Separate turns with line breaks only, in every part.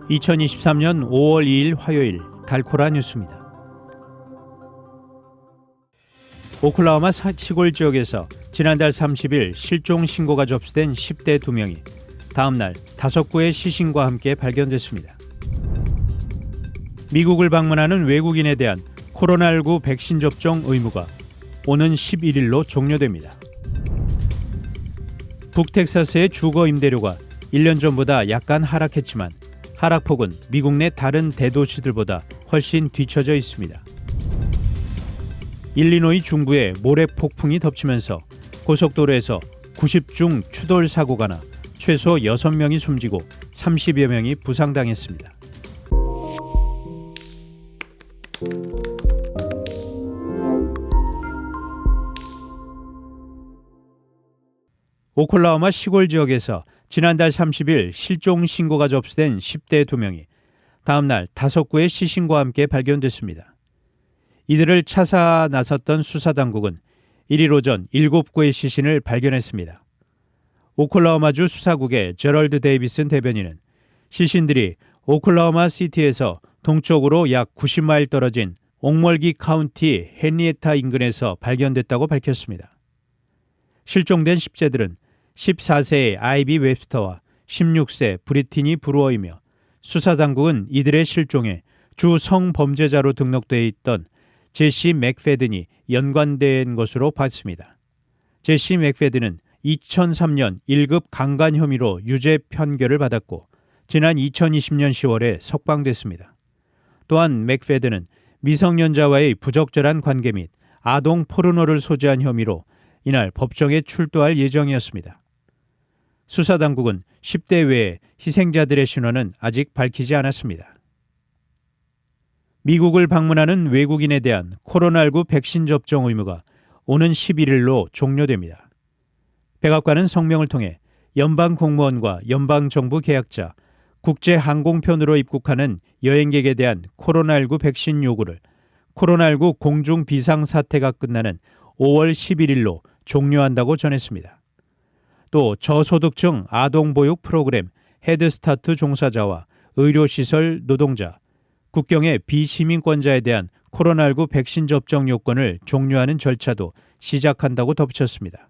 2023년 5월 2일 화요일 달코라 뉴스입니다. 오클라호마 시골 지역에서 지난달 30일 실종 신고가 접수된 10대 2명이 다음날 5구의 시신과 함께 발견됐습니다. 미국을 방문하는 외국인에 대한 코로나19 백신 접종 의무가 오는 11일로 종료됩니다. 북텍사스의 주거 임대료가 1년 전보다 약간 하락했지만 하락폭은 미국 내 다른 대도시들보다 훨씬 뒤처져 있습니다. 일리노이 중부에 모래 폭풍이 덮치면서 고속도로에서 90중 추돌 사고가 나 최소 6명이 숨지고 30여 명이 부상당했습니다. 오클라호마 시골 지역에서 지난달 30일 실종 신고가 접수된 10대 2명이 다음날 5구의 시신과 함께 발견됐습니다. 이들을 찾아 나섰던 수사당국은 1일 오전 7구의 시신을 발견했습니다. 오클라호마주 수사국의 제럴드 데이비슨 대변인은 시신들이 오클라호마 시티에서 동쪽으로 약 90마일 떨어진 옥멀기 카운티 헨리에타 인근에서 발견됐다고 밝혔습니다. 실종된 10제들은 14세의 아이비 웹스터와 16세 브리티니 브루어이며 수사당국은 이들의 실종에 주 성범죄자로 등록되어 있던 제시 맥패든이 연관된 것으로 봤습니다. 제시 맥패든은 2003년 1급 강간 혐의로 유죄 판결을 받았고 지난 2020년 10월에 석방됐습니다. 또한 맥패든은 미성년자와의 부적절한 관계 및 아동 포르노를 소지한 혐의로 이날 법정에 출두할 예정이었습니다. 수사당국은 10대 외에 희생자들의 신원은 아직 밝히지 않았습니다. 미국을 방문하는 외국인에 대한 코로나19 백신 접종 의무가 오는 11일로 종료됩니다. 백악관은 성명을 통해 연방 공무원과 연방정부 계약자, 국제항공편으로 입국하는 여행객에 대한 코로나19 백신 요구를 코로나19 공중 비상사태가 끝나는 5월 11일로 종료한다고 전했습니다. 또 저소득층 아동보육 프로그램 헤드스타트 종사자와 의료시설 노동자, 국경의 비시민권자에 대한 코로나19 백신 접종 요건을 종료하는 절차도 시작한다고 덧붙였습니다.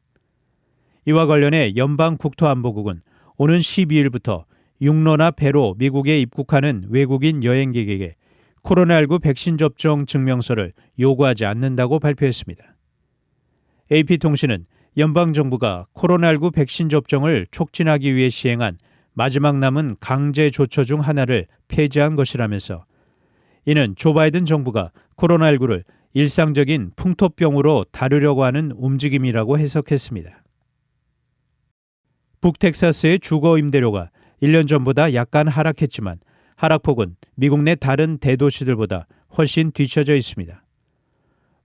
이와 관련해 연방국토안보국은 오는 12일부터 육로나 배로 미국에 입국하는 외국인 여행객에게 코로나19 백신 접종 증명서를 요구하지 않는다고 발표했습니다. AP통신은 연방정부가 코로나19 백신 접종을 촉진하기 위해 시행한 마지막 남은 강제 조처 중 하나를 폐지한 것이라면서 이는 조 바이든 정부가 코로나19를 일상적인 풍토병으로 다루려고 하는 움직임이라고 해석했습니다. 북텍사스의 주거 임대료가 1년 전보다 약간 하락했지만 하락폭은 미국 내 다른 대도시들보다 훨씬 뒤처져 있습니다.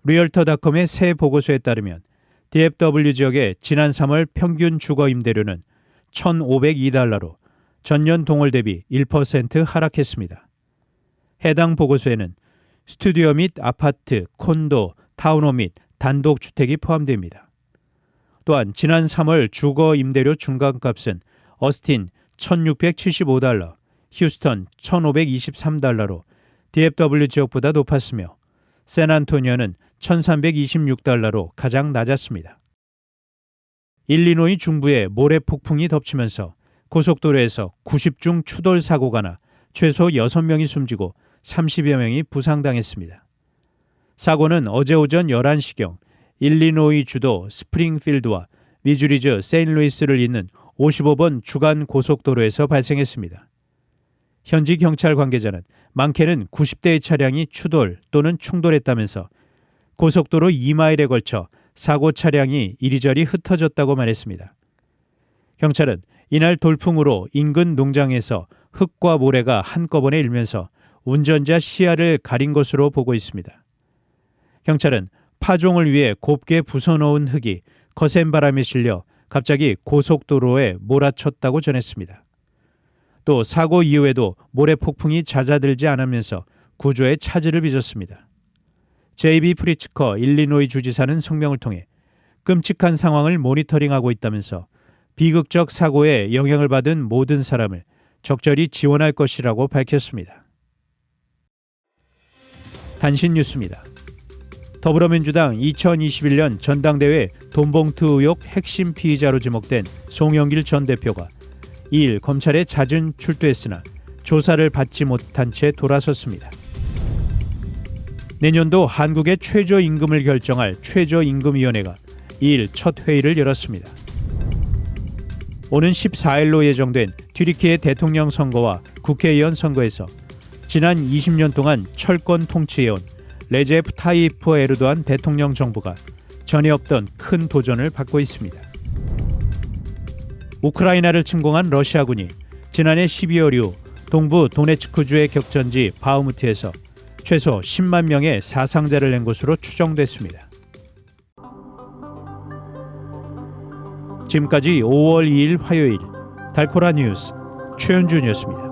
리얼터닷컴의 새 보고서에 따르면 DFW 지역의 지난 3월 평균 주거 임대료는 $1,502로 전년 동월 대비 1% 하락했습니다. 해당 보고서에는 스튜디오 및 아파트, 콘도, 타운홈 및 단독주택이 포함됩니다. 또한 지난 3월 주거 임대료 중간값은 어스틴 $1,675, 휴스턴 $1,523로 DFW 지역보다 높았으며 샌안토니오는 $1,326로 가장 낮았습니다. 일리노이 중부에 모래 폭풍이 덮치면서 고속도로에서 90중 추돌 사고가 나 최소 6명이 숨지고 30여 명이 부상당했습니다. 사고는 어제 오전 11시경 일리노이 주도 스프링필드와 미주리주 세인트루이스를 잇는 55번 주간 고속도로에서 발생했습니다. 현지 경찰 관계자는 많게는 90대의 차량이 추돌 또는 충돌했다면서 고속도로 2마일에 걸쳐 사고 차량이 이리저리 흩어졌다고 말했습니다. 경찰은 이날 돌풍으로 인근 농장에서 흙과 모래가 한꺼번에 일면서 운전자 시야를 가린 것으로 보고 있습니다. 경찰은 파종을 위해 곱게 부숴놓은 흙이 거센 바람에 실려 갑자기 고속도로에 몰아쳤다고 전했습니다. 또 사고 이후에도 모래 폭풍이 잦아들지 않으면서 구조에 차질을 빚었습니다. JB 프리츠커 일리노이 주지사는 성명을 통해 끔찍한 상황을 모니터링하고 있다면서 비극적 사고에 영향을 받은 모든 사람을 적절히 지원할 것이라고 밝혔습니다. 단신 뉴스입니다. 더불어민주당 2021년 전당대회 돈봉투 의혹 핵심 피의자로 지목된 송영길 전 대표가 2일 검찰에 잦은 출두했으나 조사를 받지 못한 채 돌아섰습니다. 내년도 한국의 최저임금을 결정할 최저임금위원회가 2일 첫 회의를 열었습니다. 오는 14일로 예정된 튀르키예 대통령 선거와 국회의원 선거에서 지난 20년 동안 철권 통치해온 레제프 타이프 에르도안 대통령 정부가 전에 없던 큰 도전을 받고 있습니다. 우크라이나를 침공한 러시아군이 지난해 12월 이후 동부 도네츠크주의 격전지 바흐무트에서 최소 10만 명의 사상자를 낸 것으로 추정됐습니다. 지금까지 5월 2일 화요일 달코라 뉴스 최현준이었습니다.